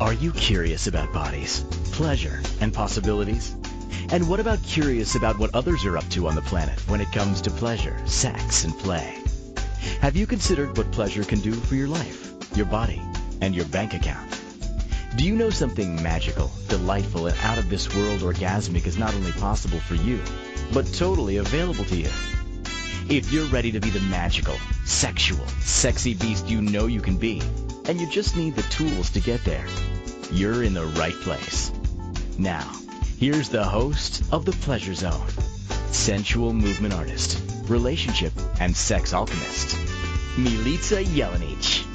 Are you curious about bodies, pleasure, and possibilities? And what about curious about what others are up to on the planet when it comes to pleasure, sex, and play? Have you considered what pleasure can do for your life, your body, and your bank account? Do you know something magical, delightful, and out of this world orgasmic is not only possible for you, but totally available to you? If you're ready to be the magical, sexual, sexy beast you know you can be, and you just need the tools to get there, you're in the right place. Now, here's the host of The Pleasure Zone, sensual movement artist, relationship and sex alchemist, Milica Jelenic.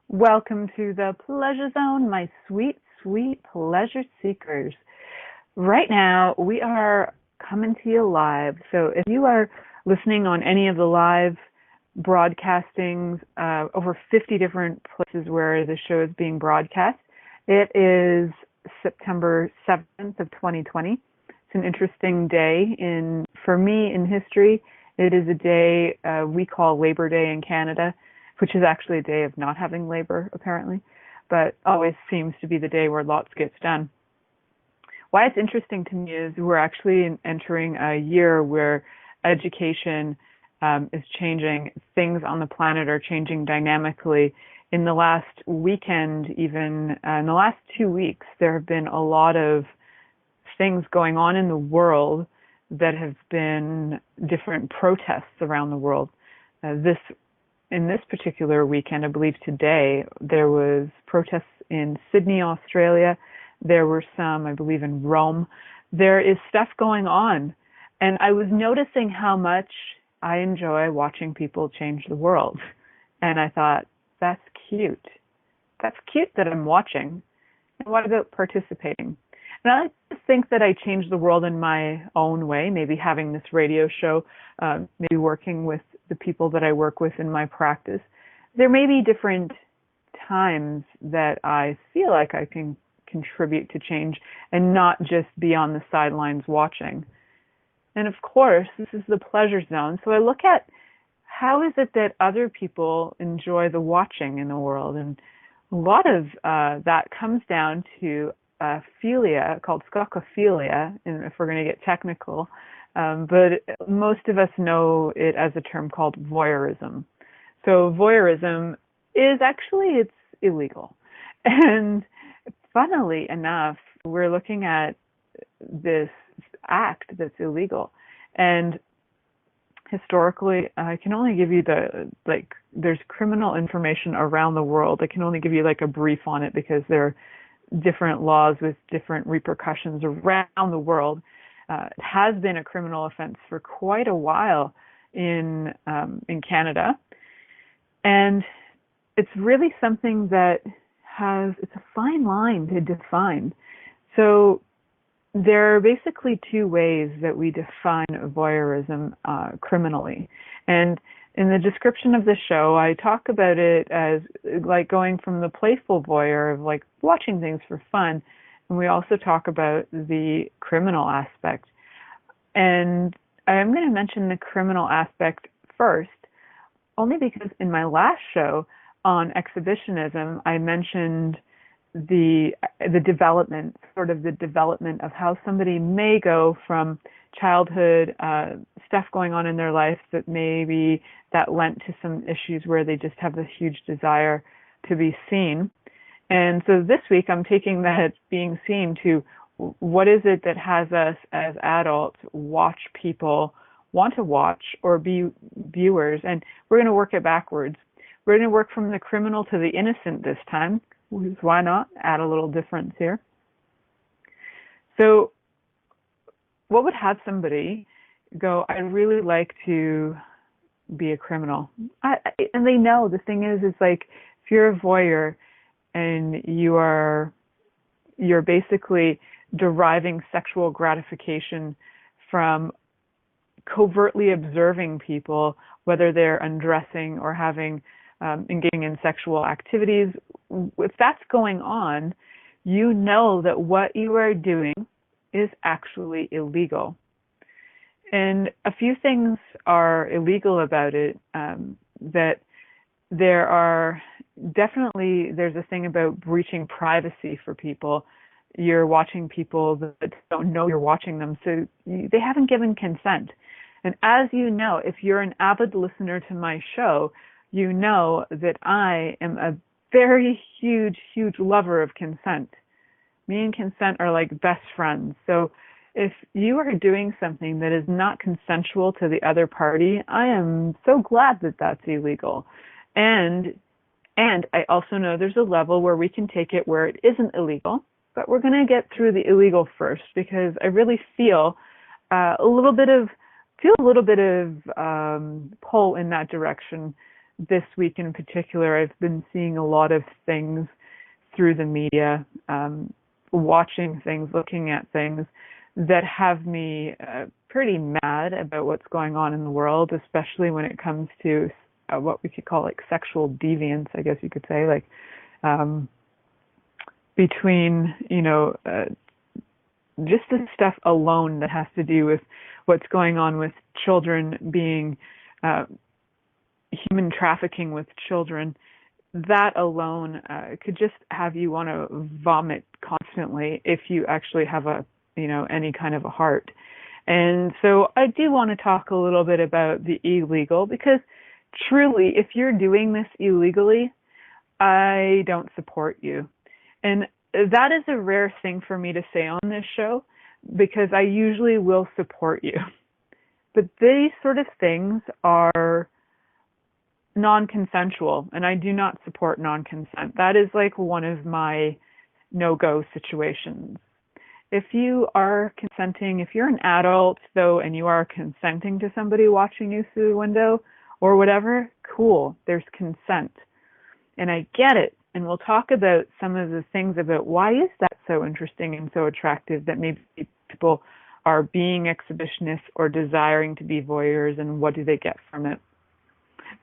Welcome to The Pleasure Zone, my sweet, sweet pleasure seekers. Right now, we are coming to you live. So if you are listening on any of the live broadcastings, over 50 different places where the show is being broadcast, it is September 7th of 2020. It's an interesting day for me in history. It is a day we call Labor Day in Canada, which is actually a day of not having labor, apparently, but always seems to be the day where lots gets done. Why it's interesting to me is we're actually entering a year where education is changing. Things on the planet are changing dynamically. In the last weekend, even in the last 2 weeks, there have been a lot of things going on in the world that have been different protests around the world. In this particular weekend, I believe today, there was protests in Sydney, Australia. There were some, I believe, in Rome. There is stuff going on. And I was noticing how much I enjoy watching people change the world. And I thought, that's cute. That's cute that I'm watching. And what about participating? And I like to think that I change the world in my own way, maybe having this radio show, maybe working with the people that I work with in my practice. There may be different times that I feel like I can contribute to change and not just be on the sidelines watching. And of course, this is the pleasure zone. So I look at how is it that other people enjoy the watching in the world. And a lot of that comes down to philia called scopophilia, and if we're going to get technical. But most of us know it as a term called voyeurism. So voyeurism is actually, it's illegal. And funnily enough, we're looking at this act that's illegal. And historically, I can only give you there's criminal information around the world. I can only give you a brief on it because there are different laws with different repercussions around the world. It has been a criminal offense for quite a while in Canada. And it's really something that it's a fine line to define. So there are basically two ways that we define voyeurism criminally. And in the description of the show, I talk about it as going from the playful voyeur of watching things for fun. And we also talk about the criminal aspect. And I'm going to mention the criminal aspect first, only because in my last show on exhibitionism, I mentioned the development, sort of the development of how somebody may go from childhood stuff going on in their life that maybe that lent to some issues where they just have this huge desire to be seen. And so this week I'm taking that being seen to what is it that has us as adults watch people want to watch or be viewers, and we're going to work it backwards. We're going to work from the criminal to the innocent this time. Why not add a little difference here? So what would have somebody go, I'd really like to be a criminal? And they know. The thing is, it's if you're a voyeur and you're basically deriving sexual gratification from covertly observing people, whether they're undressing or engaging in sexual activities. If that's going on, you know that what you are doing is actually illegal. And a few things are illegal about it, that there are definitely there's a thing about breaching privacy for people. You're watching people that don't know you're watching them, so they haven't given consent. And as you know, if you're an avid listener to my show, you know that I am a very huge, huge lover of consent. Me and consent are like best friends. So if you are doing something that is not consensual to the other party, I am so glad that that's illegal. And I also know there's a level where we can take it where it isn't illegal, but we're going to get through the illegal first, because I really feel a little bit of pull in that direction this week in particular. I've been seeing a lot of things through the media, watching things, looking at things that have me pretty mad about what's going on in the world, especially when it comes to what we could call like sexual deviance, I guess you could say, like between, just the stuff alone that has to do with what's going on with children being human trafficking with children. That alone could just have you want to vomit constantly if you actually have any kind of a heart. And so I do want to talk a little bit about the illegal, because truly, if you're doing this illegally, I don't support you. And that is a rare thing for me to say on this show, because I usually will support you. But these sort of things are non-consensual, and I do not support non-consent. That is like one of my no-go situations. If you are consenting, if you're an adult though, and you are consenting to somebody watching you through the window or whatever, cool, there's consent. And I get it. And we'll talk about some of the things about why is that so interesting and so attractive, that maybe people are being exhibitionists or desiring to be voyeurs, and what do they get from it.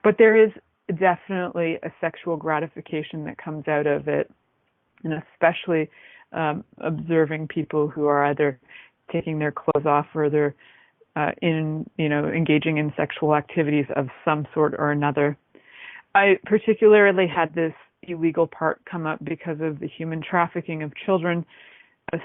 But there is definitely a sexual gratification that comes out of it, and especially observing people who are either taking their clothes off or they're engaging in sexual activities of some sort or another. I particularly had this illegal part come up because of the human trafficking of children.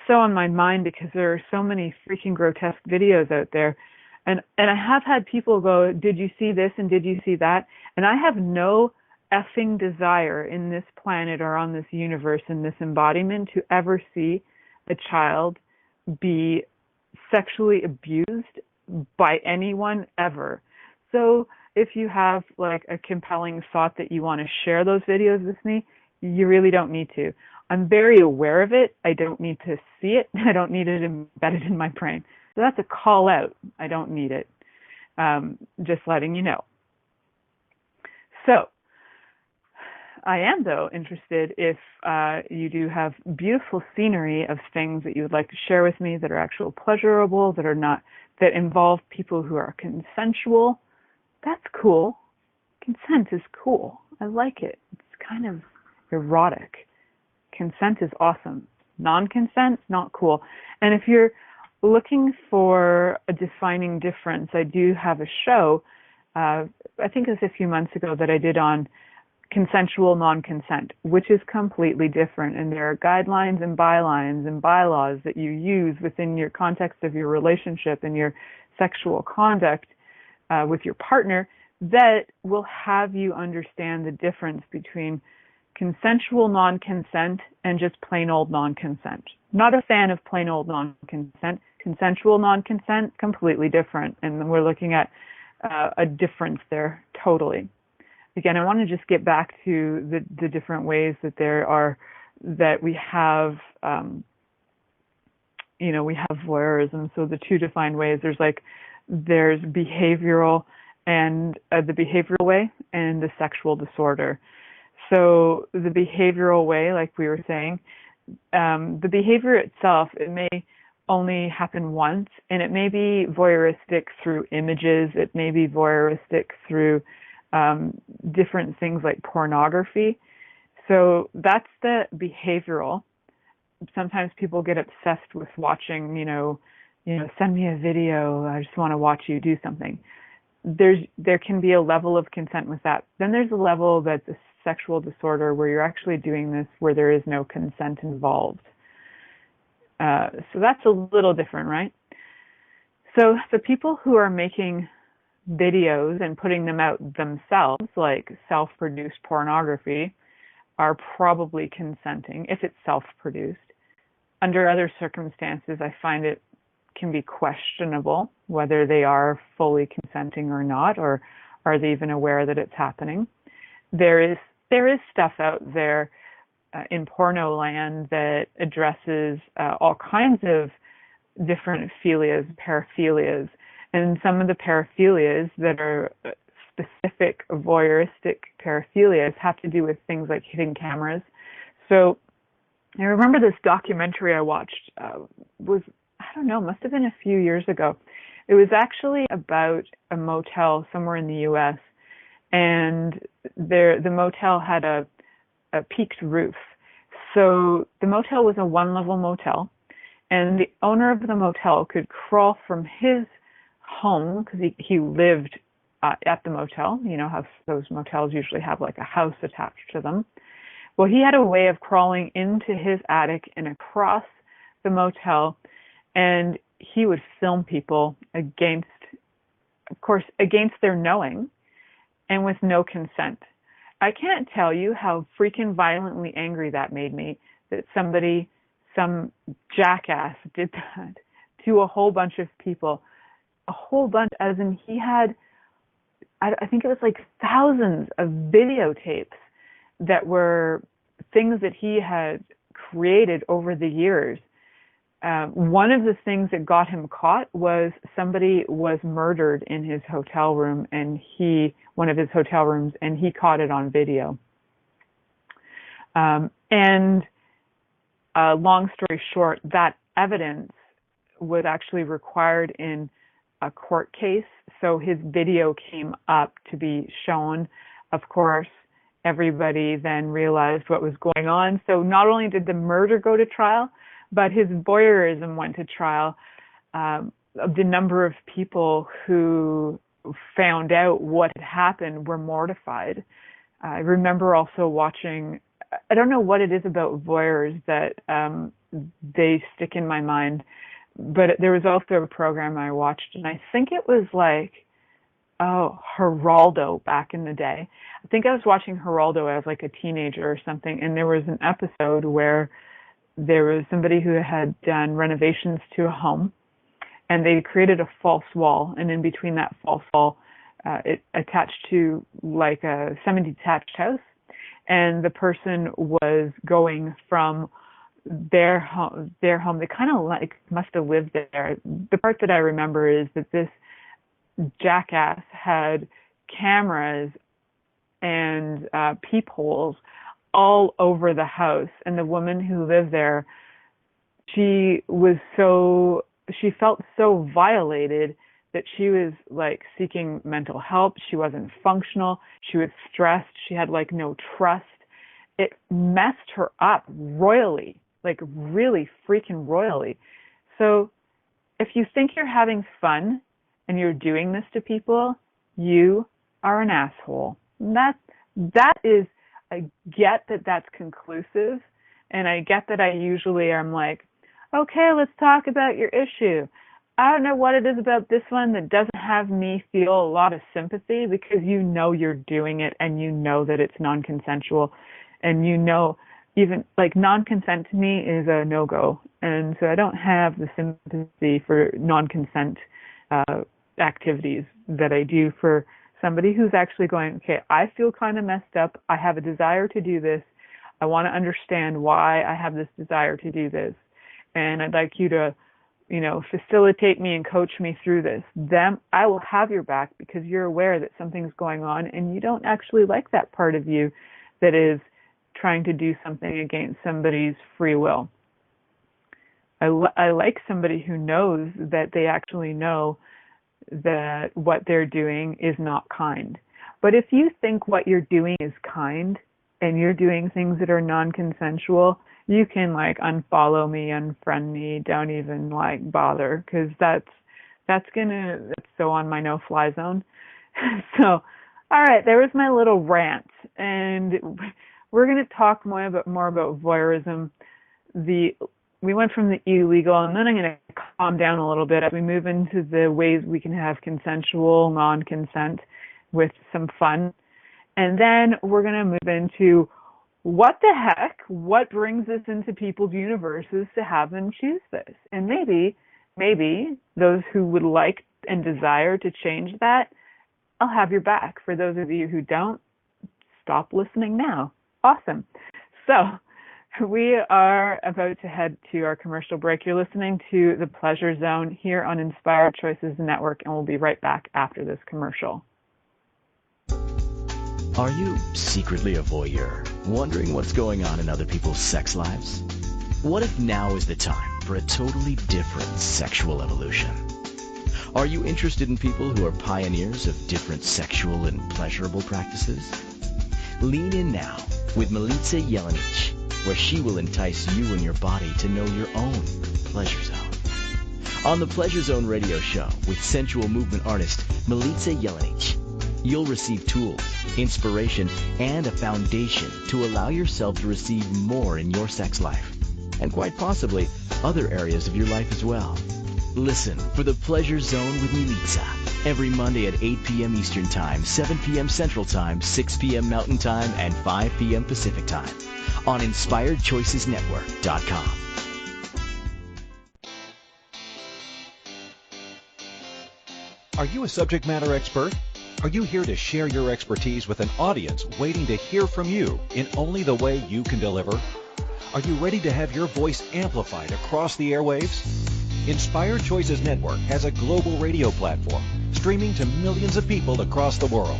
So on my mind, because there are so many freaking grotesque videos out there. And I have had people go, did you see this and did you see that? And I have no effing desire in this planet or on this universe, in this embodiment, to ever see a child be sexually abused by anyone ever. So if you have like a compelling thought that you want to share those videos with me, you really don't need to. I'm very aware of it. I don't need to see it. I don't need it embedded in my brain. So that's a call out. I don't need it. Just letting you know. So I am, though, interested if you do have beautiful scenery of things that you would like to share with me that are actual pleasurable, that are not, that involve people who are consensual. That's cool. Consent is cool. I like it. It's kind of erotic. Consent is awesome. Non-consent, not cool. And if you're looking for a defining difference, I do have a show, I think it was a few months ago, that I did on consensual non-consent, which is completely different. And there are guidelines and bylines and bylaws that you use within your context of your relationship and your sexual conduct with your partner that will have you understand the difference between consensual non-consent and just plain old non-consent. Not a fan of plain old non-consent. Consensual non-consent, completely different. And we're looking at a difference there totally. Again, I want to just get back to the different ways that there are, that we have, we have voyeurism. So the two defined ways, there's behavioral and the behavioral way and the sexual disorder. So the behavioral way, like we were saying, the behavior itself, it may only happen once, and it may be voyeuristic through images. It may be voyeuristic through different things like pornography. So that's the behavioral. Sometimes people get obsessed with watching, send me a video, I just want to watch you do something. There can be a level of consent with that. Then there's a level that's a sexual disorder where you're actually doing this where there is no consent involved. So that's a little different, right? So the people who are making videos and putting them out themselves, like self-produced pornography, are probably consenting if it's self-produced. Under other circumstances, I find it can be questionable whether they are fully consenting or not, or are they even aware that it's happening. There is stuff out there in porno land that addresses all kinds of different philias, paraphilias, and some of the paraphilias that are specific voyeuristic paraphilias have to do with things like hidden cameras. So I remember this documentary I watched must have been a few years ago. It was actually about a motel somewhere in the U.S. and the motel had a peaked roof. So the motel was a one-level motel, and the owner of the motel could crawl from his home, because he lived at the motel. You know how those motels usually have like a house attached to them. Well, he had a way of crawling into his attic and across the motel, and he would film people against their knowing and with no consent. I can't tell you how freaking violently angry that made me, that some jackass did that to a whole bunch of people. A whole bunch, as in he had, I think it was like thousands of videotapes that were things that he had created over the years. One of the things that got him caught was somebody was murdered in his hotel room, and one of his hotel rooms, and he caught it on video. Long story short, that evidence was actually required in a court case, so his video came up to be shown. Of course, everybody then realized what was going on. So not only did the murder go to trial, but his voyeurism went to trial. The number of people who found out what had happened were mortified. I remember also watching, I don't know what it is about voyeurs that they stick in my mind, but there was also a program I watched, and I think it was like, Geraldo back in the day. I think I was watching Geraldo as like a teenager or something, and there was an episode where there was somebody who had done renovations to a home, and they created a false wall, and in between that false wall, it attached to like a semi-detached house, and the person was going from their home. They kind of like must have lived there. The part that I remember is that this jackass had cameras and peepholes all over the house, and the woman who lived there, she felt so violated that she was like seeking mental help. She wasn't functional. She was stressed. She had like no trust. It messed her up royally, like really freaking royally. So if you think you're having fun and you're doing this to people, you are an asshole. That is, I get that that's conclusive, and I get that I usually am like, okay, let's talk about your issue. I don't know what it is about this one that doesn't have me feel a lot of sympathy, because you know you're doing it, and you know that it's non-consensual, and you know, even like non-consent to me is a no-go, and so I don't have the sympathy for non-consent activities that I do for somebody who's actually going, okay, I feel kind of messed up. I have a desire to do this. I want to understand why I have this desire to do this, and I'd like you to, facilitate me and coach me through this. Then I will have your back, because you're aware that something's going on, and you don't actually like that part of you that is trying to do something against somebody's free will. I like somebody who knows that they actually know that what they're doing is not kind. But if you think what you're doing is kind, and you're doing things that are non-consensual, you can like unfollow me, unfriend me, don't even like bother, because that's so on my no-fly zone. So, all right, there was my little rant. and we're going to talk more about voyeurism. We went from the illegal, and then I'm going to calm down a little bit as we move into the ways we can have consensual non-consent with some fun. And then we're going to move into what the heck, what brings us into people's universes to have them choose this. And maybe those who would like and desire to change that, I'll have your back. For those of you who don't, stop listening now. Awesome. So we are about to head to our commercial break. You're listening to The Pleasure Zone here on Inspired Choices Network, and we'll be right back after this commercial. Are you secretly a voyeur, wondering what's going on in other people's sex lives? What if now is the time for a totally different sexual evolution? Are you interested in people who are pioneers of different sexual and pleasurable practices? Lean in now with Milica Jelenic, where she will entice you and your body to know your own pleasure zone. On the Pleasure Zone radio show with sensual movement artist Milica Jelenic, you'll receive tools, inspiration, and a foundation to allow yourself to receive more in your sex life, and quite possibly other areas of your life as well. Listen for The Pleasure Zone with Milica every Monday at 8 p.m. Eastern Time, 7 p.m. Central Time, 6 p.m. Mountain Time, and 5 p.m. Pacific Time on InspiredChoicesNetwork.com. Are you a subject matter expert? Are you here to share your expertise with an audience waiting to hear from you in only the way you can deliver? Are you ready to have your voice amplified across the airwaves? Inspired Choices Network has a global radio platform streaming to millions of people across the world.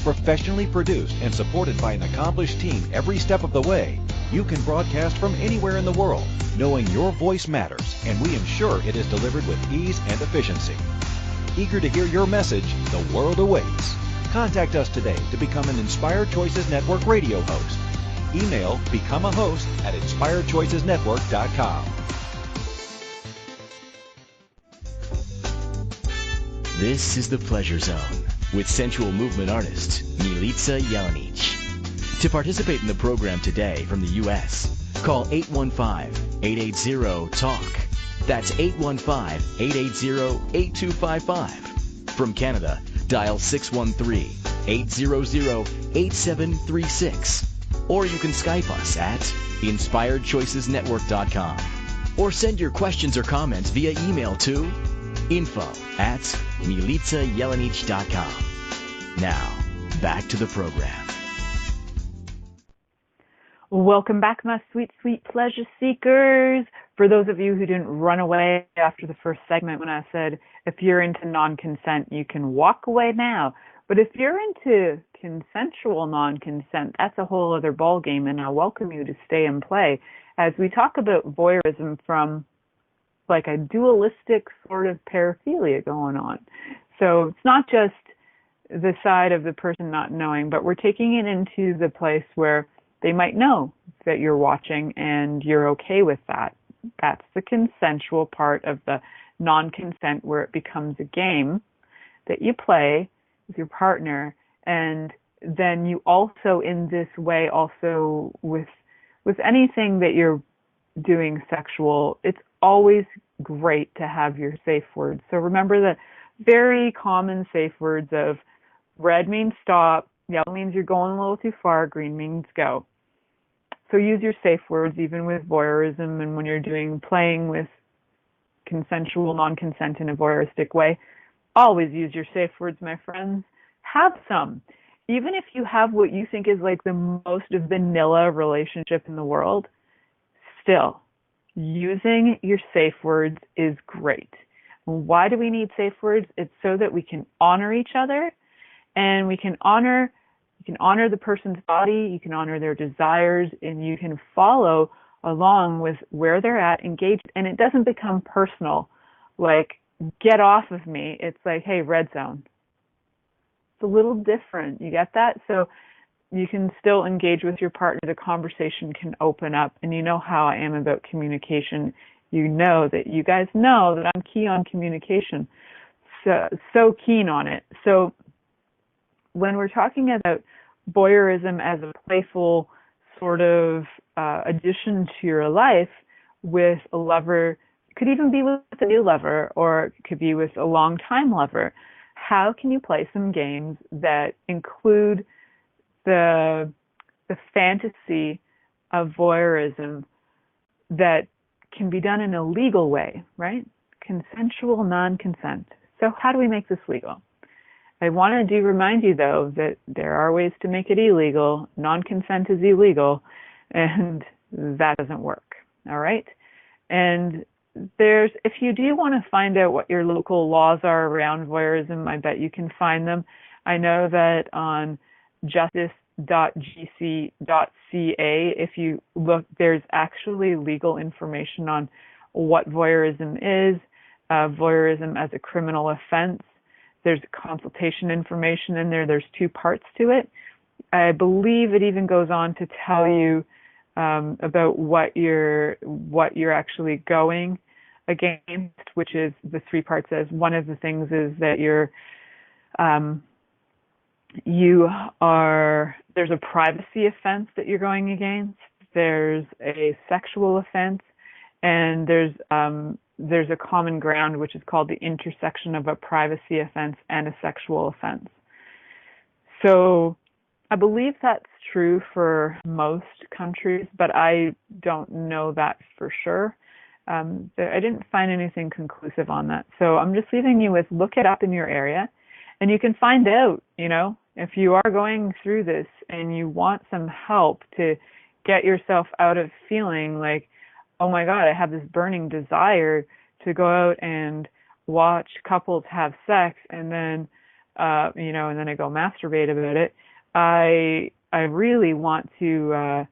Professionally produced and supported by an accomplished team every step of the way, you can broadcast from anywhere in the world, knowing your voice matters, and we ensure it is delivered with ease and efficiency. Eager to hear your message, the world awaits. Contact us today to become an Inspired Choices Network radio host. Email become a host at inspiredchoicesnetwork.com. This is The Pleasure Zone with sensual movement artist Milica Jelenic. To participate in the program today from the U.S., call 815-880-TALK. That's 815-880-8255. From Canada, dial 613-800-8736. Or you can Skype us at InspiredChoicesNetwork.com. Or send your questions or comments via email to info@MilicaJelenic.com. Now, back to the program. Welcome back, my sweet, sweet pleasure seekers. For those of you who didn't run away after the first segment when I said, if you're into non-consent, you can walk away now. But if you're into consensual non-consent, that's a whole other ballgame, and I welcome you to stay and play as we talk about voyeurism from like a dualistic sort of paraphilia going on. So it's not just the side of the person not knowing, but we're taking it into the place where they might know that you're watching and you're okay with that. That's the consensual part of the non-consent, where it becomes a game that you play with your partner. And then you also, in this way, also with anything that you're doing sexual, it's always great to have your safe words. So remember the very common safe words of red means stop, yellow means you're going a little too far, green means go. So use your safe words even with voyeurism, and when you're playing with consensual non-consent in a voyeuristic way, always use your safe words, my friends. Have some. Even if you have what you think is like the most vanilla relationship in the world, still, using your safe words is great. Why do we need safe words? It's so that we can honor each other, and you can honor the person's body, you can honor their desires, and you can follow along with where they're at, engaged, and it doesn't become personal, like, get off of me. It's like, hey, red zone. It's a little different. You get that? So you can still engage with your partner. The conversation can open up, and you know how I am about communication. You know that you guys know that I'm key on communication. So keen on it. So when we're talking about voyeurism as a playful sort of addition to your life with a lover. It could even be with a new lover, or it could be with a long-time lover. How can you play some games that include the fantasy of voyeurism that can be done in a legal way, right? Consensual non-consent. So how do we make this legal? I wanted to remind you, though, that there are ways to make it illegal. Non-consent is illegal, and that doesn't work, all right? And if you do want to find out what your local laws are around voyeurism, I bet you can find them. I know that on justice.gc.ca, if you look, there's actually legal information on what voyeurism is, voyeurism as a criminal offense. There's consultation information in there. There's 2 parts to it. I believe it even goes on to tell you about what you're actually going against, which is the 3 parts. As one of the things is that there's a privacy offense that you're going against. There's a sexual offense, and there's a common ground, which is called the intersection of a privacy offense and a sexual offense. So I believe that's true for most countries, but I don't know that for sure. I didn't find anything conclusive on that. So I'm just leaving you with, look it up in your area, and you can find out, if you are going through this and you want some help to get yourself out of feeling like, oh my God, I have this burning desire to go out and watch couples have sex and then, and then I go masturbate about it. I really want to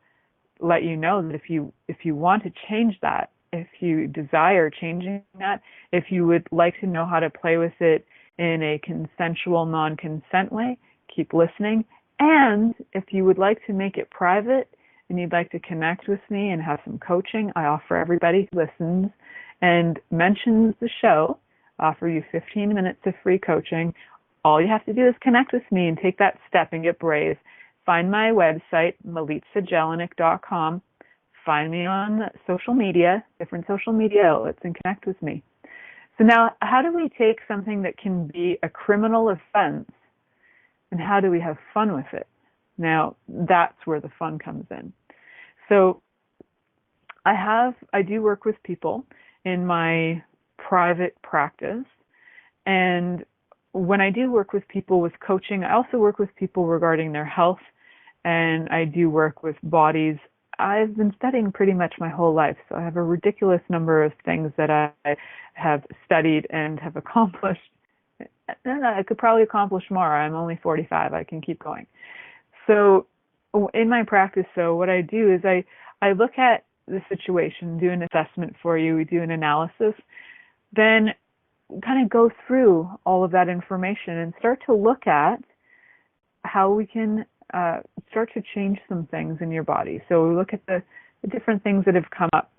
let you know that if you want to change that, if you desire changing that, if you would like to know how to play with it in a consensual, non-consent way, keep listening. And if you would like to make it private and you'd like to connect with me and have some coaching, I offer everybody who listens and mentions the show, offer you 15 minutes of free coaching. All you have to do is connect with me and take that step and get brave. Find my website, milicajelenic.com. Find me on social media, different social media outlets, and connect with me. So now, how do we take something that can be a criminal offense and how do we have fun with it? Now, that's where the fun comes in. So I do work with people in my private practice, and when I do work with people with coaching, I also work with people regarding their health, and I do work with bodies. I've been studying pretty much my whole life, so I have a ridiculous number of things that I have studied and have accomplished. I could probably accomplish more. I'm only 45. I can keep going. So in my practice, what I do is I look at the situation, do an assessment for you, we do an analysis, then kind of go through all of that information and start to look at how we can start to change some things in your body. So we look at the different things that have come up.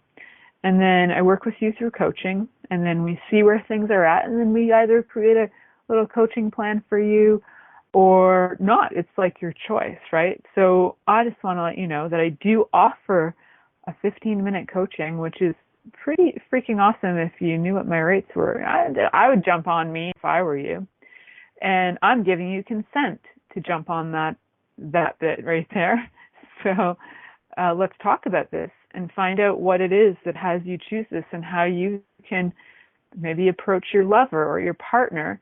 And then I work with you through coaching, and then we see where things are at, and then we either create a little coaching plan for you or not. It's like your choice, right? So I just want to let you know that I do offer a 15-minute coaching, which is pretty freaking awesome. If you knew what my rates were, I would jump on me if I were you. And I'm giving you consent to jump on that bit right there. So let's talk about this and find out what it is that has you choose this and how you can maybe approach your lover or your partner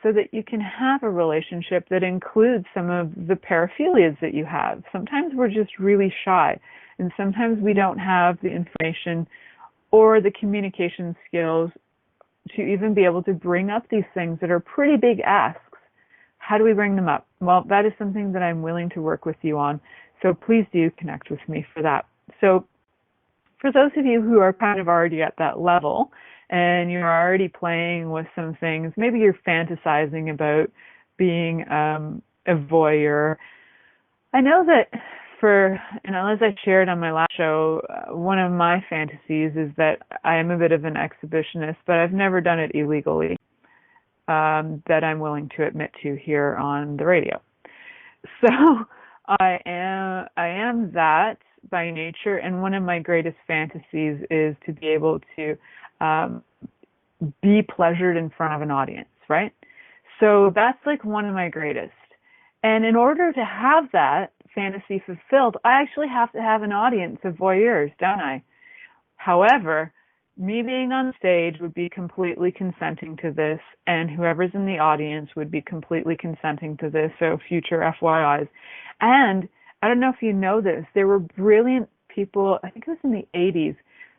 so that you can have a relationship that includes some of the paraphilias that you have. Sometimes we're just really shy, and sometimes we don't have the information or the communication skills to even be able to bring up these things that are pretty big asks. How do we bring them up? Well, that is something that I'm willing to work with you on. So please do connect with me for that. So for those of you who are kind of already at that level and you're already playing with some things, maybe you're fantasizing about being a voyeur. I know that as I shared on my last show, one of my fantasies is that I am a bit of an exhibitionist, but I've never done it illegally, that I'm willing to admit to here on the radio. So I am that by nature, and one of my greatest fantasies is to be able to um, be pleasured in front of an audience, right? So that's like one of my greatest. And in order to have that fantasy fulfilled, I actually have to have an audience of voyeurs, don't I? However, me being on stage would be completely consenting to this, and whoever's in the audience would be completely consenting to this, so future FYIs. And I don't know if you know this, there were brilliant people, I think it was in the 80s,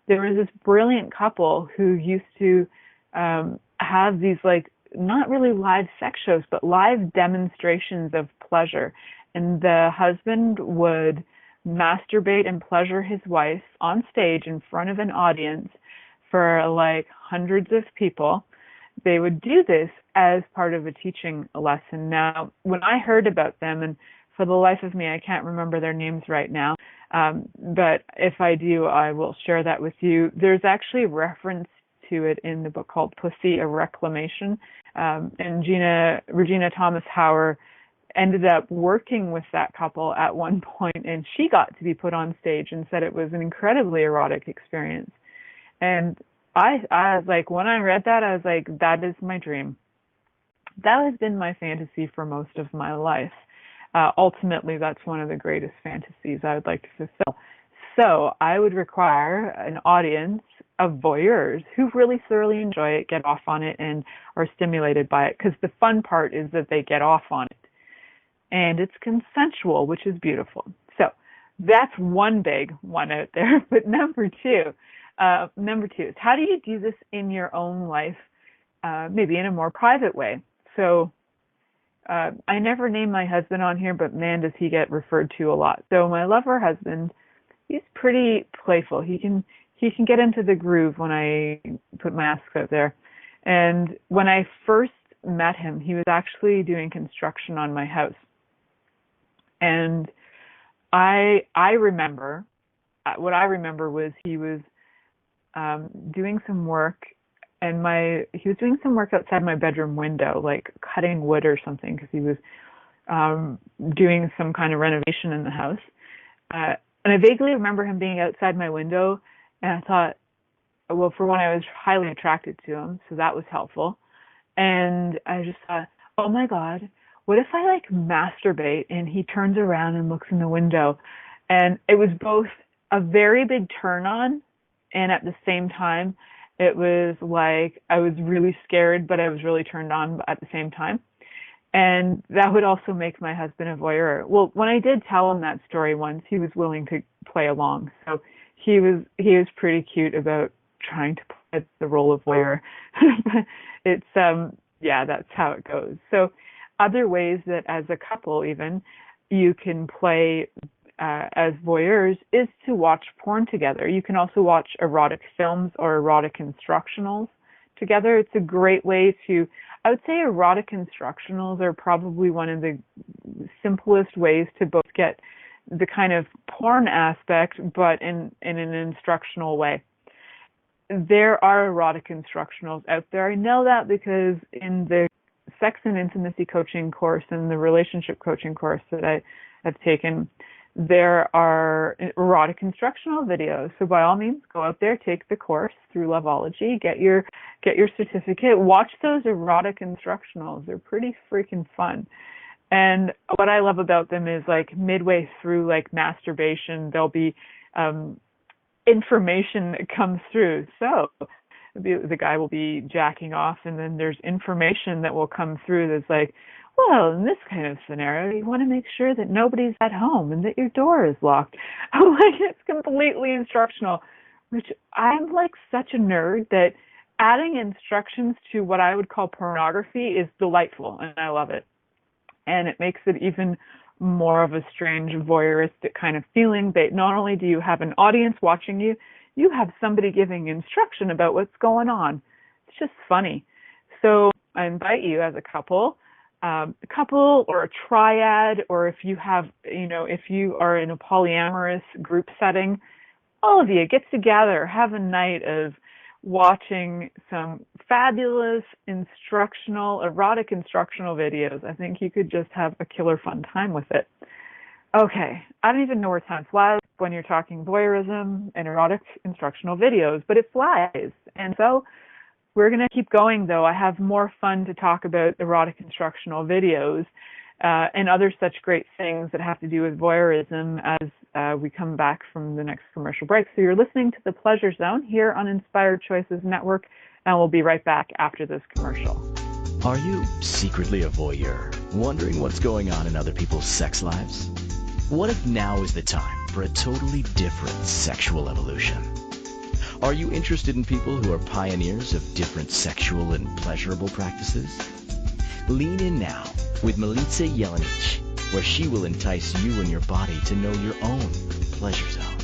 there was this brilliant couple who used to have these like, not really live sex shows, but live demonstrations of pleasure. And the husband would masturbate and pleasure his wife on stage in front of an audience for like hundreds of people. They would do this as part of a teaching lesson. Now, when I heard about them, and for the life of me, I can't remember their names right now, but if I do, I will share that with you. There's actually reference to it in the book called Pussy, A Reclamation. And Regina Thomas Hauer ended up working with that couple at one point, and she got to be put on stage and said it was an incredibly erotic experience. And I was like, when I read that, I was like, that is my dream. That has been my fantasy for most of my life. Ultimately, that's one of the greatest fantasies I would like to fulfill. So I would require an audience of voyeurs who really thoroughly enjoy it, get off on it, and are stimulated by it, because the fun part is that they get off on it. And it's consensual, which is beautiful. So that's one big one out there. But number two is, how do you do this in your own life, maybe in a more private way? So I never name my husband on here, but man, does he get referred to a lot. So my lover husband, he's pretty playful. He can get into the groove when I put my asks out there. And when I first met him, he was actually doing construction on my house. And I remember, what I remember was he was doing some work, and he was doing some work outside my bedroom window, like cutting wood or something, because he was doing some kind of renovation in the house. And I vaguely remember him being outside my window, and I thought, well, for one, I was highly attracted to him, so that was helpful. And I just thought, oh my God, what if I like masturbate and he turns around and looks in the window? And it was both a very big turn on, and at the same time, it was like I was really scared, but I was really turned on at the same time. And that would also make my husband a voyeur. Well, when I did tell him that story once, he was willing to play along. So he was pretty cute about trying to play the role of voyeur. It's yeah, that's how it goes. So other ways that as a couple even you can play as voyeurs is to watch porn together. You can also watch erotic films or erotic instructionals together. It's a great way to, I would say erotic instructionals are probably one of the simplest ways to both get the kind of porn aspect, but in an instructional way. There are erotic instructionals out there. I know that because in the sex and intimacy coaching course and the relationship coaching course that I have taken, there are erotic instructional videos. So by all means, go out there, take the course through Loveology, get your certificate, watch those erotic instructionals. They're pretty freaking fun. And what I love about them is like midway through like masturbation, there'll be information that comes through. So the guy will be jacking off, and then there's information that will come through that's like, well, in this kind of scenario, you want to make sure that nobody's at home and that your door is locked. Like, it's completely instructional, which I'm like such a nerd that adding instructions to what I would call pornography is delightful, and I love it. And it makes it even more of a strange voyeuristic kind of feeling that not only do you have an audience watching you, you have somebody giving instruction about what's going on. It's just funny. So I invite you as a couple or a triad, or if you have, if you are in a polyamorous group setting, all of you get together, have a night of watching some fabulous erotic instructional videos. I think you could just have a killer fun time with it. Okay, I don't even know where time flies when you're talking voyeurism and erotic instructional videos, but it flies. And so we're going to keep going, though. I have more fun to talk about erotic instructional videos and other such great things that have to do with voyeurism as we come back from the next commercial break. So you're listening to The Pleasure Zone here on Inspired Choices Network, and we'll be right back after this commercial. Are you secretly a voyeur, wondering what's going on in other people's sex lives? What if now is the time for a totally different sexual evolution? Are you interested in people who are pioneers of different sexual and pleasurable practices? Lean in now with Milica Jelenic, where she will entice you and your body to know your own pleasure zone.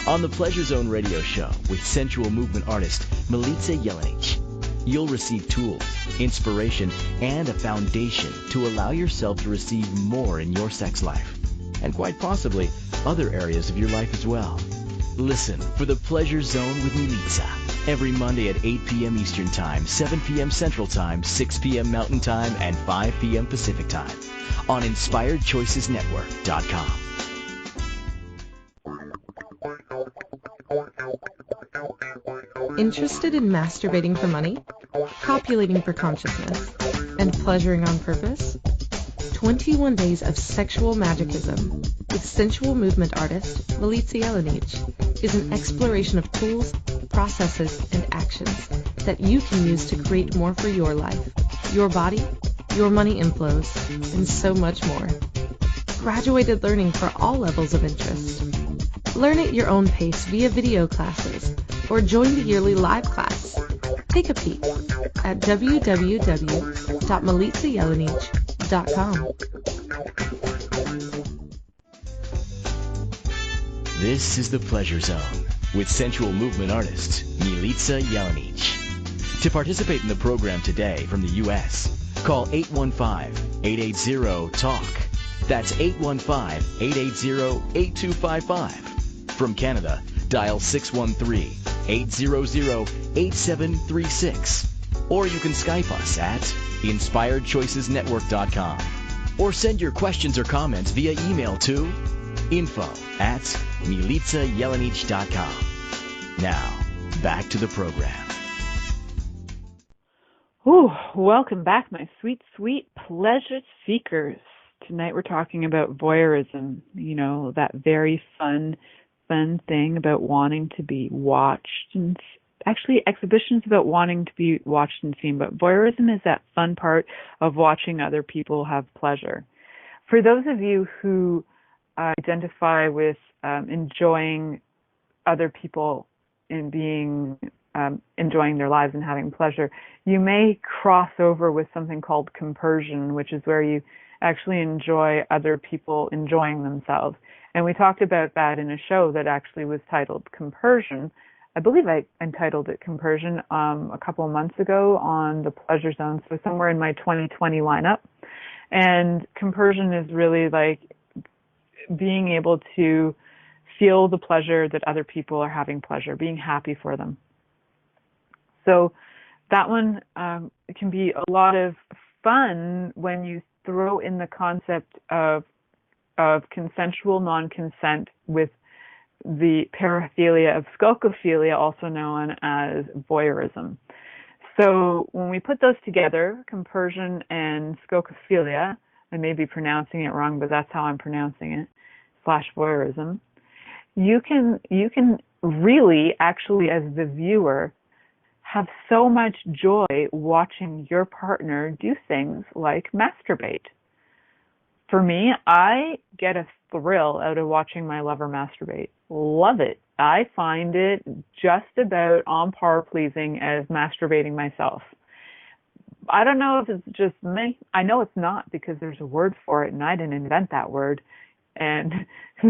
On the Pleasure Zone radio show with sensual movement artist Milica Jelenic, you'll receive tools, inspiration, and a foundation to allow yourself to receive more in your sex life, and quite possibly other areas of your life as well. Listen for The Pleasure Zone with Milica every Monday at 8 p.m. Eastern Time, 7 p.m. Central Time, 6 p.m. Mountain Time, and 5 p.m. Pacific Time on InspiredChoicesNetwork.com. Interested in masturbating for money, copulating for consciousness, and pleasuring on purpose? 21 Days of Sexual Magicism with sensual movement artist Milica Jelenic is an exploration of tools, processes, and actions that you can use to create more for your life, your body, your money inflows, and so much more. Graduated learning for all levels of interest. Learn at your own pace via video classes or join the yearly live class. Take a peek at www.milicajelenic.com. This is The Pleasure Zone with sensual movement artist Milica Jelenic. To participate in the program today from the U.S., call 815-880-TALK. That's 815-880-8255. From Canada, dial 613-800-8736. Or you can Skype us at InspiredChoicesNetwork.com. Or send your questions or comments via email to info@MilicaJelenic.com. Now, back to the program. Ooh, welcome back, my sweet, sweet pleasure seekers. Tonight we're talking about voyeurism, you know, that very fun thing about wanting to be watched, and actually exhibitions about wanting to be watched and seen, but voyeurism is that fun part of watching other people have pleasure. For those of you who identify with enjoying other people and being enjoying their lives and having pleasure, you may cross over with something called compersion, which is where you actually enjoy other people enjoying themselves. And we talked about that in a show that actually was titled Compersion. I believe I entitled it Compersion a couple of months ago on the Pleasure Zone, so somewhere in my 2020 lineup. And compersion is really like being able to feel the pleasure that other people are having pleasure, being happy for them. So that one it can be a lot of fun when you throw in the concept of consensual non-consent with the paraphilia of scopophilia, also known as voyeurism. So when we put those together, compersion and scopophilia, I may be pronouncing it wrong, but that's how I'm pronouncing it, /voyeurism, you can really actually, as the viewer, have so much joy watching your partner do things like masturbate. For me, I get a thrill out of watching my lover masturbate. Love it. I find it just about on par pleasing as masturbating myself. I don't know if it's just me. I know it's not, because there's a word for it and I didn't invent that word. And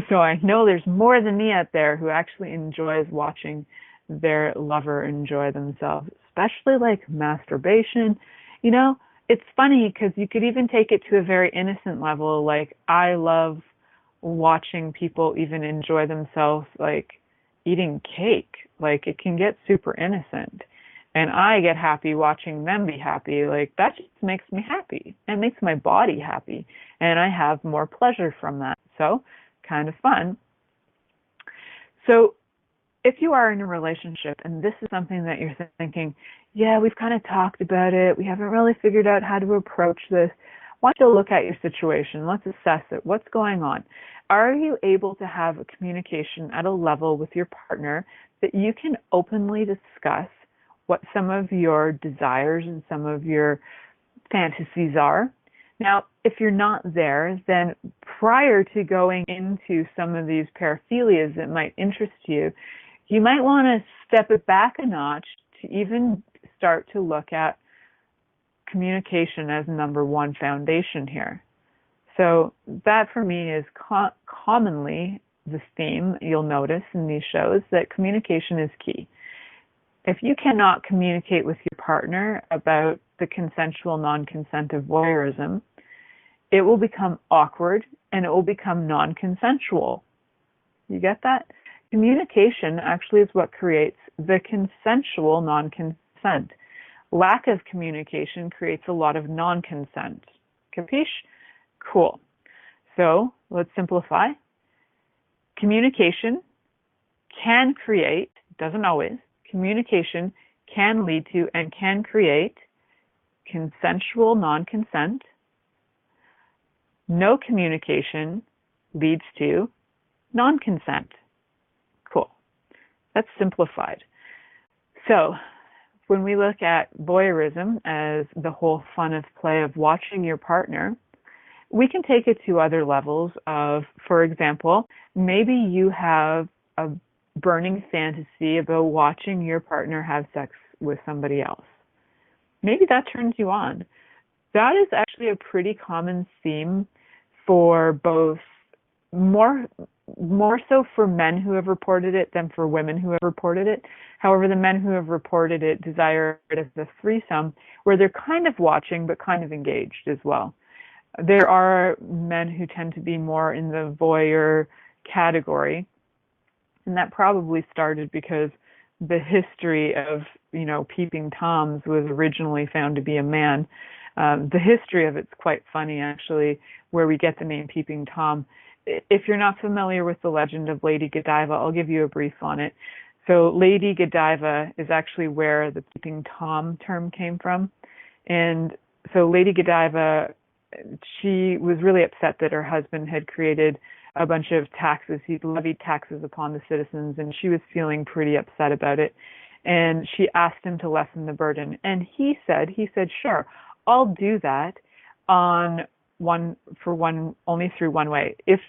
so I know there's more than me out there who actually enjoys watching their lover enjoy themselves, especially like masturbation. You know, it's funny because you could even take it to a very innocent level. Like, I love watching people even enjoy themselves, like eating cake. Like, it can get super innocent. And I get happy watching them be happy. Like, that just makes me happy. It makes my body happy. And I have more pleasure from that. So kind of fun. So if you are in a relationship and this is something that you're thinking, yeah, we've kind of talked about it, we haven't really figured out how to approach this, why don't you look at your situation? Let's assess it. What's going on? Are you able to have a communication at a level with your partner that you can openly discuss what some of your desires and some of your fantasies are? Now, if you're not there, then prior to going into some of these paraphilias that might interest you, you might want to step it back a notch to even start to look at communication as number one foundation here. So that for me is commonly the theme you'll notice in these shows, that communication is key. If you cannot communicate with your partner about the consensual non-consent of voyeurism, it will become awkward and it will become non-consensual. You get that? Communication actually is what creates the consensual non-consent. Lack of communication creates a lot of non-consent. Capiche? Cool. So let's simplify. Communication can create, doesn't always, communication can lead to and can create consensual non-consent. No communication leads to non-consent. Cool. That's simplified. So when we look at voyeurism as the whole fun of play of watching your partner, we can take it to other levels of, for example, maybe you have a burning fantasy about watching your partner have sex with somebody else. Maybe that turns you on. That is actually a pretty common theme for both, more so for men who have reported it than for women who have reported it. However, the men who have reported it desire it as a threesome where they're kind of watching but kind of engaged as well. There are men who tend to be more in the voyeur category, and that probably started because the history of, peeping toms was originally found to be a man. The history of it's quite funny, actually, where we get the name Peeping Tom. If you're not familiar with the legend of Lady Godiva, I'll give you a brief on it. So Lady Godiva is actually where the Peeping Tom term came from. And so Lady Godiva, she was really upset that her husband had created a bunch of taxes. He'd levied taxes upon the citizens, and she was feeling pretty upset about it. And she asked him to lessen the burden. And he said, sure, I'll do that only through one way. If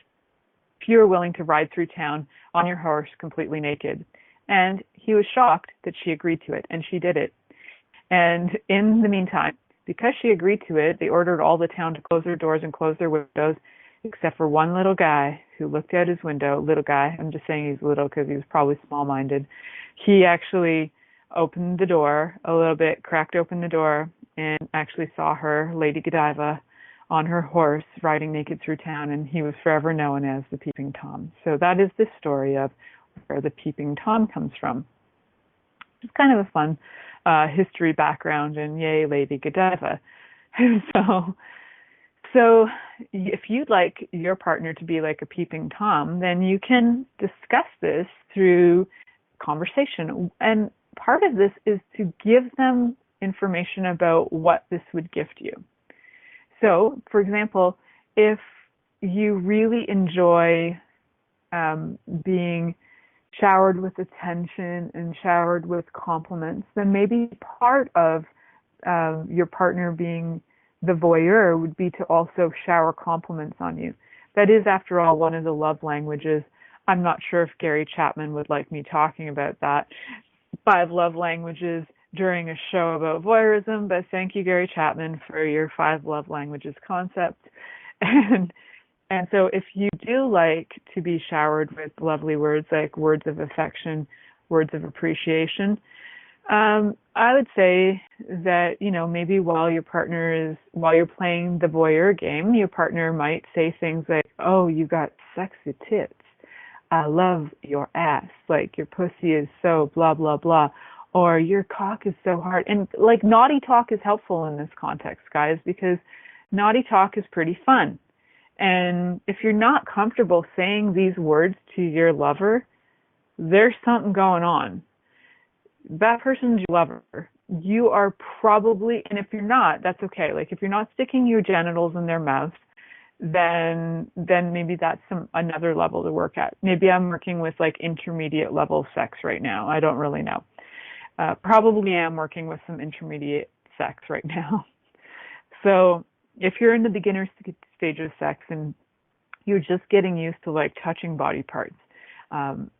you're willing to ride through town on your horse completely naked. And he was shocked that she agreed to it, and she did it. And in the meantime, because she agreed to it, they ordered all the town to close their doors and close their windows, except for one little guy who looked out his window. Little guy, I'm just saying he's little because he was probably small-minded. He actually opened the door a little bit, cracked open the door, and actually saw her, Lady Godiva, on her horse riding naked through town, and he was forever known as the Peeping Tom. So that is the story of where the Peeping Tom comes from. It's kind of a fun history background, and yay, Lady Godiva. So if you'd like your partner to be like a Peeping Tom, then you can discuss this through conversation. And part of this is to give them information about what this would gift you. So, for example, if you really enjoy being showered with attention and showered with compliments, then maybe part of your partner being the voyeur would be to also shower compliments on you. That is, after all, one of the love languages. I'm not sure if Gary Chapman would like me talking about that. 5 love languages during a show about voyeurism, but thank you, Gary Chapman, for your 5 love languages concept. And so if you do like to be showered with lovely words like words of affection, words of appreciation, I would say that, maybe while you're playing the voyeur game, your partner might say things like, oh, you got sexy tits. I love your ass. Like, your pussy is so blah, blah, blah. Or your cock is so hard. And like, naughty talk is helpful in this context, guys, because naughty talk is pretty fun. And if you're not comfortable saying these words to your lover, there's something going on. That person's your lover. You are probably, and if you're not, that's okay. Like if you're not sticking your genitals in their mouth, then maybe that's another level to work at. Maybe I'm working with like intermediate level sex right now. I don't really know. Probably am working with some intermediate sex right now. So if you're in the beginner stage of sex and you're just getting used to like touching body parts,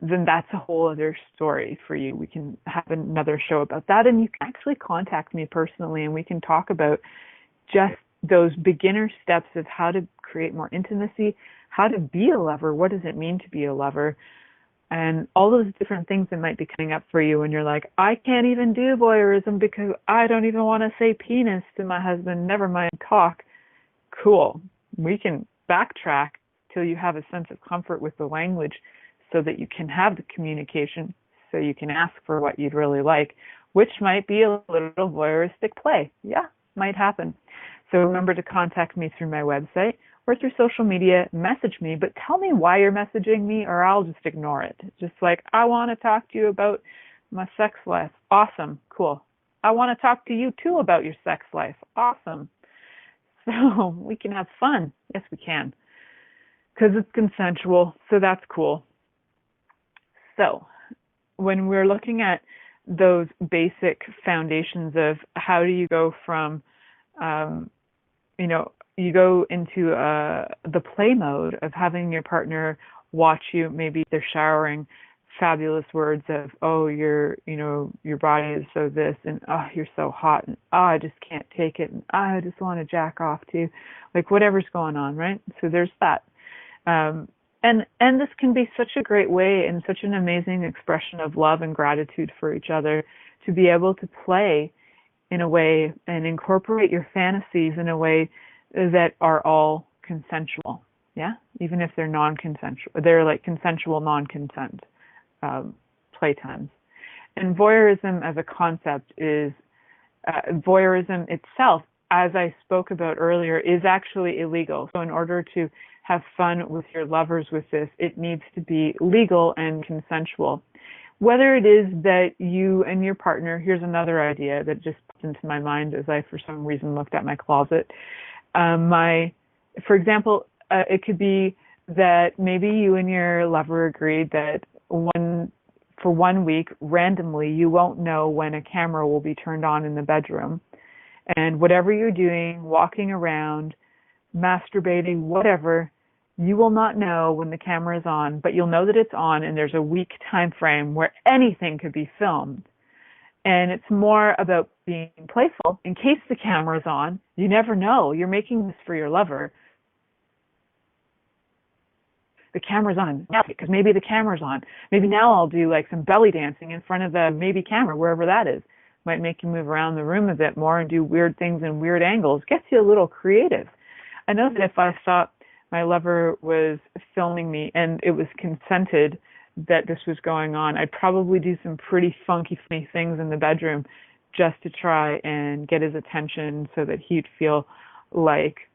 then that's a whole other story for you. We can have another show about that, and you can actually contact me personally and we can talk about just those beginner steps of how to create more intimacy, how to be a lover, what does it mean to be a lover, and all those different things that might be coming up for you when you're like, I can't even do voyeurism because I don't even want to say penis to my husband, never mind cock. Cool. We can backtrack till you have a sense of comfort with the language so that you can have the communication, so you can ask for what you'd really like, which might be a little voyeuristic play. Yeah, might happen. So remember to contact me through my website or through social media, message me, but tell me why you're messaging me or I'll just ignore it. Just like, I want to talk to you about my sex life. Awesome. Cool. I want to talk to you too about your sex life. Awesome. So we can have fun. Yes, we can. Because it's consensual. So that's cool. So when we're looking at those basic foundations of how do you go from, you go into the play mode of having your partner watch you, maybe they're showering fabulous words of, oh, your body is so this, and oh, you're so hot, and oh, I just can't take it, and oh, I just want to jack off too, like whatever's going on, right? So there's that. And this can be such a great way and such an amazing expression of love and gratitude for each other to be able to play in a way and incorporate your fantasies in a way that are all consensual. Yeah, even if they're non-consensual, they're like consensual non-consent playtimes. And voyeurism as a concept is voyeurism itself, as I spoke about earlier, is actually illegal. So in order to have fun with your lovers with this, it needs to be legal and consensual. Whether it is that you and your partner, here's another idea that just popped into my mind as I, for some reason, looked at my closet. For example, it could be that maybe you and your lover agreed that for 1 week, randomly, you won't know when a camera will be turned on in the bedroom. And whatever you're doing, walking around, masturbating, whatever, you will not know when the camera is on, but you'll know that it's on, and there's a week time frame where anything could be filmed. And it's more about being playful. In case the camera's on, you never know. You're making this for your lover. The camera's on. Yeah, because maybe the camera's on. Maybe now I'll do like some belly dancing in front of the maybe camera, wherever that is. Might make you move around the room a bit more and do weird things in weird angles. Gets you a little creative. I know that if I thought my lover was filming me and it was consented that this was going on, I'd probably do some pretty funky things in the bedroom just to try and get his attention so that he'd feel like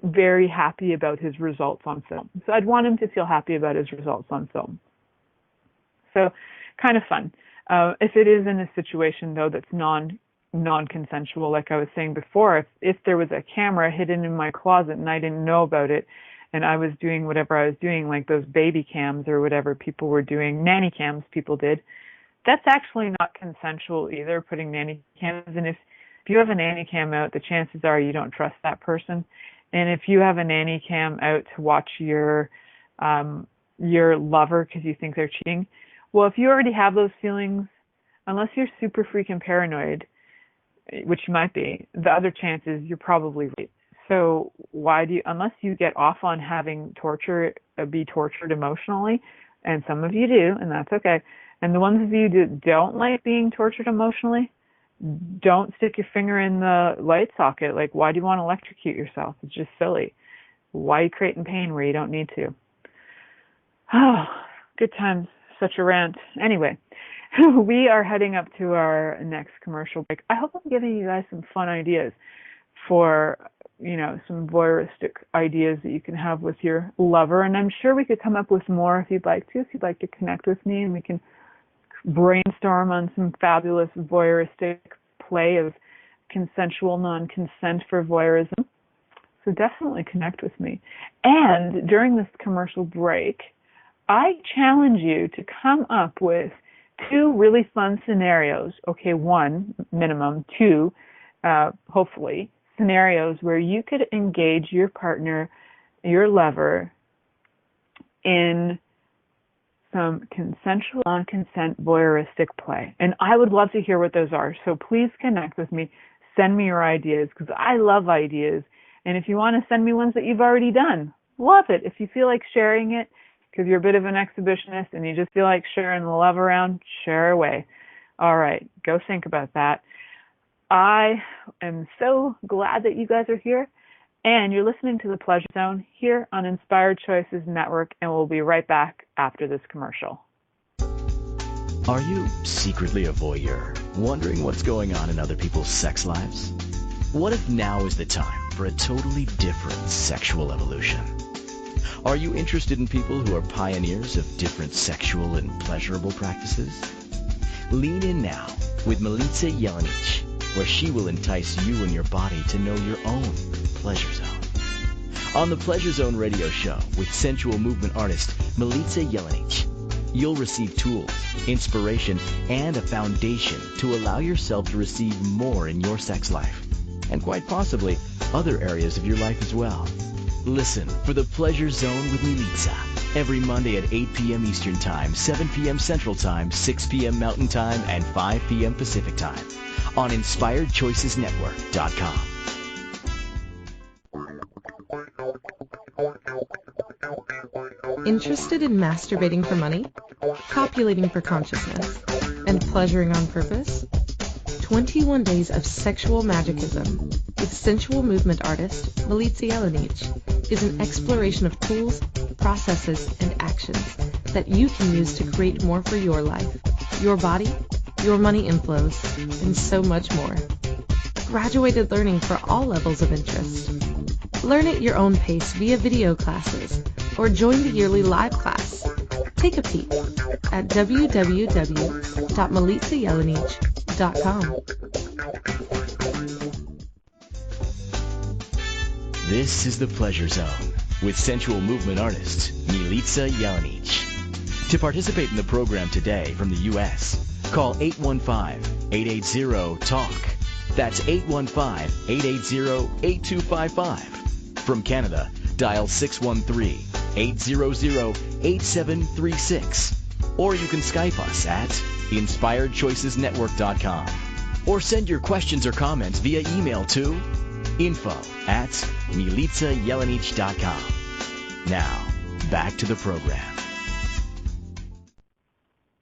very happy about his results on film. So I'd want him to feel happy about his results on film. So kind of fun. If it is in a situation though that's non-consensual, like I was saying before, if there was a camera hidden in my closet and I didn't know about it, and I was doing whatever I was doing, like those baby cams or whatever people were doing, nanny cams people did, that's actually not consensual either, putting nanny cams. And if you have a nanny cam out, the chances are you don't trust that person. And if you have a nanny cam out to watch your lover because you think they're cheating, well, if you already have those feelings, unless you're super freaking paranoid, which you might be, the other chance is you're probably right. So unless you get off on having be tortured emotionally, and some of you do, and that's okay, and the ones of you that don't like being tortured emotionally, don't stick your finger in the light socket. Like, why do you want to electrocute yourself? It's just silly. Why are you creating pain where you don't need to? Oh, good times. Such a rant. Anyway, we are heading up to our next commercial break. I hope I'm giving you guys some fun ideas for some voyeuristic ideas that you can have with your lover. And I'm sure we could come up with more if you'd like to connect with me, and we can brainstorm on some fabulous voyeuristic play of consensual non-consent for voyeurism. So definitely connect with me. And during this commercial break, I challenge you to come up with 2 really fun scenarios. Okay, 1 minimum, 2 hopefully scenarios where you could engage your partner, your lover, in some consensual non-consent voyeuristic play. And I would love to hear what those are. So please connect with me. Send me your ideas, because I love ideas. And if you want to send me ones that you've already done, love it. If you feel like sharing it, because you're a bit of an exhibitionist and you just feel like sharing the love around, share away. All right, go think about that. I am so glad that you guys are here, and you're listening to The Pleasure Zone here on Inspired Choices Network, and we'll be right back after this commercial. Are you secretly a voyeur, wondering what's going on in other people's sex lives? What if now is the time for a totally different sexual evolution? Are you interested in people who are pioneers of different sexual and pleasurable practices? Lean in now with Milica Jelenic, where she will entice you and your body to know your own pleasure zone. On the Pleasure Zone radio show with sensual movement artist Milica Jelenic, you'll receive tools, inspiration, and a foundation to allow yourself to receive more in your sex life, and quite possibly other areas of your life as well. Listen for the Pleasure Zone with Milica every Monday at 8 p.m. Eastern Time, 7 p.m. Central Time, 6 p.m. Mountain Time, and 5 p.m. Pacific Time on InspiredChoicesNetwork.com. Interested in masturbating for money, copulating for consciousness, and pleasuring on purpose? 21 Days of Sexual Magicism with sensual movement artist Milica Jelenic is an exploration of tools, processes, and actions that you can use to create more for your life, your body, your money inflows, and so much more. Graduated learning for all levels of interest. Learn at your own pace via video classes or join the yearly live class. Take a peek at www.milicajelenic.com. This is the Pleasure Zone with sensual movement artist Milica Jelenic. To participate in the program today from the U.S., call 815-880-TALK. That's 815-880-8255. From Canada, dial 613-800-8736. Or you can Skype us at InspiredChoicesNetwork.com. Or send your questions or comments via email to info@MilicaJelenic.com. Now, back to the program.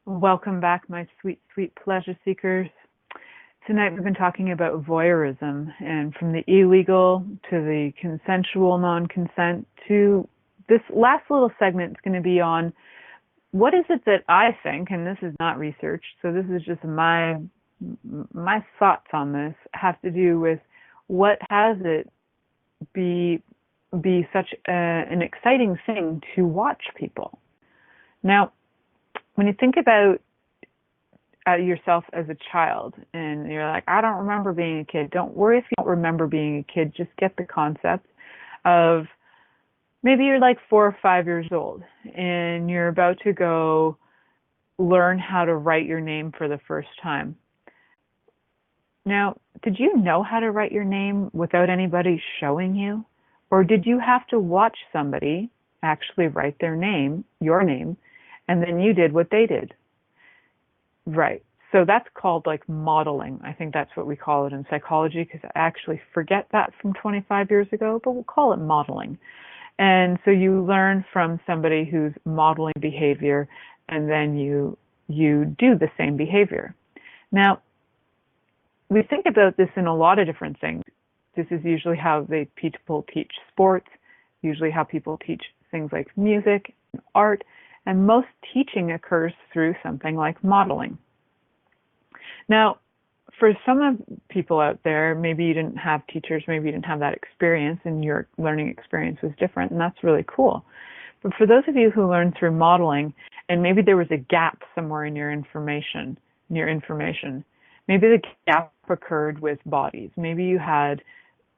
Welcome back, my sweet, sweet pleasure seekers. Tonight we've been talking about voyeurism, and from the illegal to the consensual non-consent to this last little segment is going to be on what is it that I think, and this is not research, so this is just my thoughts on this, have to do with what has it be such an exciting thing to watch people. Now, when you think about yourself as a child and you're like, I don't remember being a kid. Don't worry if you don't remember being a kid. Just get the concept of maybe you're like 4 or 5 years old and you're about to go learn how to write your name for the first time. Now, did you know how to write your name without anybody showing you? Or did you have to watch somebody actually write their name, your name, and then you did what they did? Right. So that's called like modeling. I think that's what we call it in psychology, because I actually forget that from 25 years ago, but we'll call it modeling. And so you learn from somebody who's modeling behavior, and then you do the same behavior. Now, we think about this in a lot of different things. This is usually how people teach sports, usually how people teach things like music, and art, and most teaching occurs through something like modeling. Now, for some of people out there, maybe you didn't have teachers, maybe you didn't have that experience, and your learning experience was different, and that's really cool. But for those of you who learned through modeling, and maybe there was a gap somewhere in your information, maybe the gap occurred with bodies. Maybe you had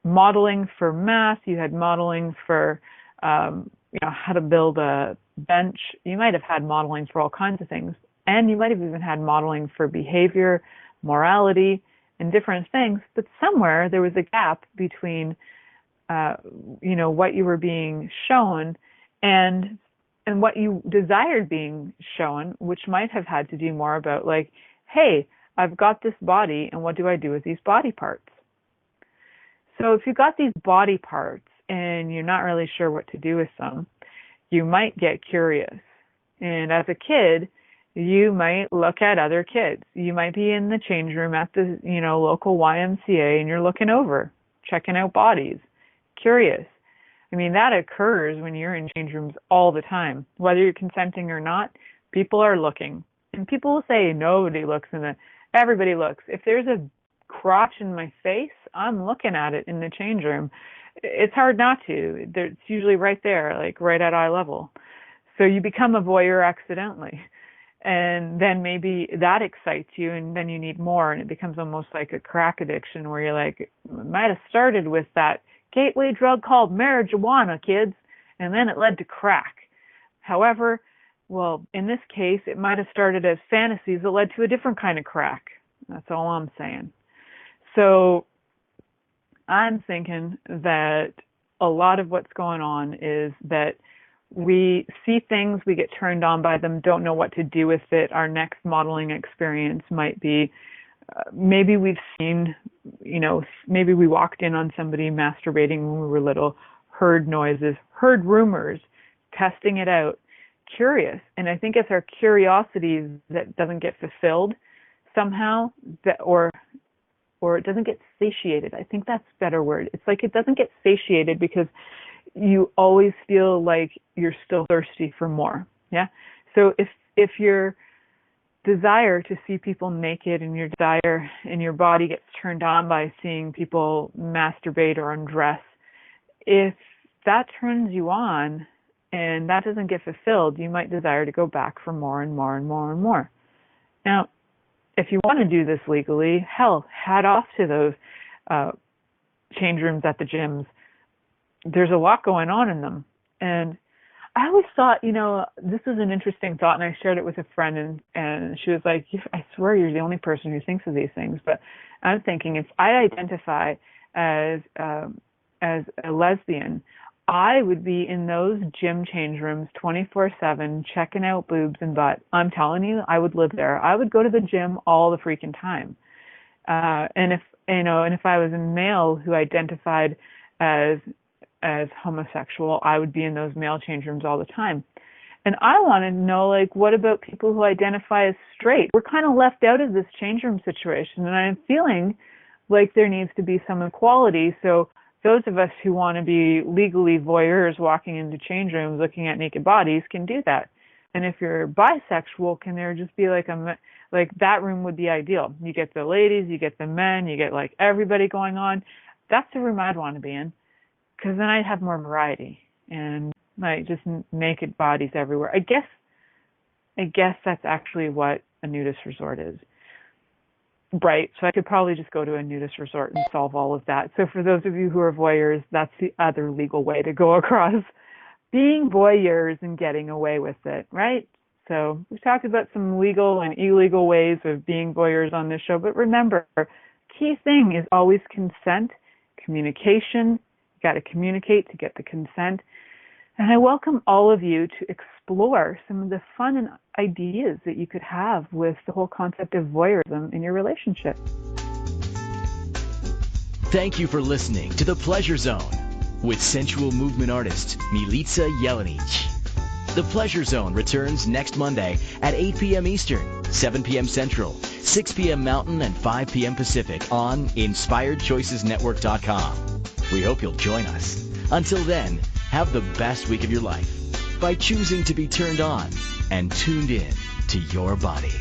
modeling for math, you had modeling for how to build a bench. You might have had modeling for all kinds of things, and you might have even had modeling for behavior, morality, and different things. But somewhere there was a gap between what you were being shown and what you desired being shown, which might have had to do more about like, hey, I've got this body, and what do I do with these body parts? So if you've got these body parts and you're not really sure what to do with them, you might get curious. And as a kid, you might look at other kids. You might be in the change room at the, local YMCA, and you're looking over, checking out bodies, curious. I mean, that occurs when you're in change rooms all the time. Whether you're consenting or not, people are looking. And people will say nobody looks everybody looks. If there's a crotch in my face, I'm looking at it in the change room. It's hard not to. It's usually right there, like right at eye level. So you become a voyeur accidentally. And then maybe that excites you, and then you need more, and it becomes almost like a crack addiction where you're like, it might have started with that gateway drug called marijuana, kids, and then it led to crack. However, well, in this case, it might have started as fantasies that led to a different kind of crack. That's all I'm saying. So I'm thinking that a lot of what's going on is that we see things, we get turned on by them, don't know what to do with it. Our next modeling experience might be maybe we've seen, maybe we walked in on somebody masturbating when we were little, heard noises, heard rumors, testing it out, curious. And I think it's our curiosity that doesn't get fulfilled somehow, or it doesn't get satiated. I think that's a better word. It's like it doesn't get satiated because you always feel like you're still thirsty for more. Yeah. So if your desire to see people naked and your desire in your body gets turned on by seeing people masturbate or undress, if that turns you on and that doesn't get fulfilled, you might desire to go back for more and more and more and more. Now, if you want to do this legally, hell, hat off to those change rooms at the gyms. There's a lot going on in them. And I always thought, this was an interesting thought, and I shared it with a friend, and she was like, I swear you're the only person who thinks of these things. But I'm thinking, if I identify as a lesbian, I would be in those gym change rooms 24/7 checking out boobs and butt. I'm telling you, I would live there. I would go to the gym all the freaking time. And if I was a male who identified as homosexual, I would be in those male change rooms all the time. And I want to know, like, what about people who identify as straight? We're kind of left out of this change room situation, and I'm feeling like there needs to be some equality. So those of us who want to be legally voyeurs walking into change rooms looking at naked bodies can do that. And if you're bisexual, can there just be like that room would be ideal. You get the ladies, you get the men, you get like everybody going on. That's the room I'd want to be in, because then I'd have more variety and like just naked bodies everywhere. I guess that's actually what a nudist resort is. Right. So I could probably just go to a nudist resort and solve all of that. So for those of you who are voyeurs, that's the other legal way to go across being voyeurs and getting away with it, right? So we've talked about some legal and illegal ways of being voyeurs on this show, but remember, key thing is always consent, communication. You got to communicate to get the consent. And I welcome all of you to explore some of the fun and ideas that you could have with the whole concept of voyeurism in your relationship. Thank you for listening to The Pleasure Zone with sensual movement artist Milica Jelenic. The Pleasure Zone returns next Monday at 8 p.m. Eastern, 7 p.m. Central, 6 p.m. Mountain, and 5 p.m. Pacific on InspiredChoicesNetwork.com. We hope you'll join us. Until then, have the best week of your life by choosing to be turned on and tuned in to your body.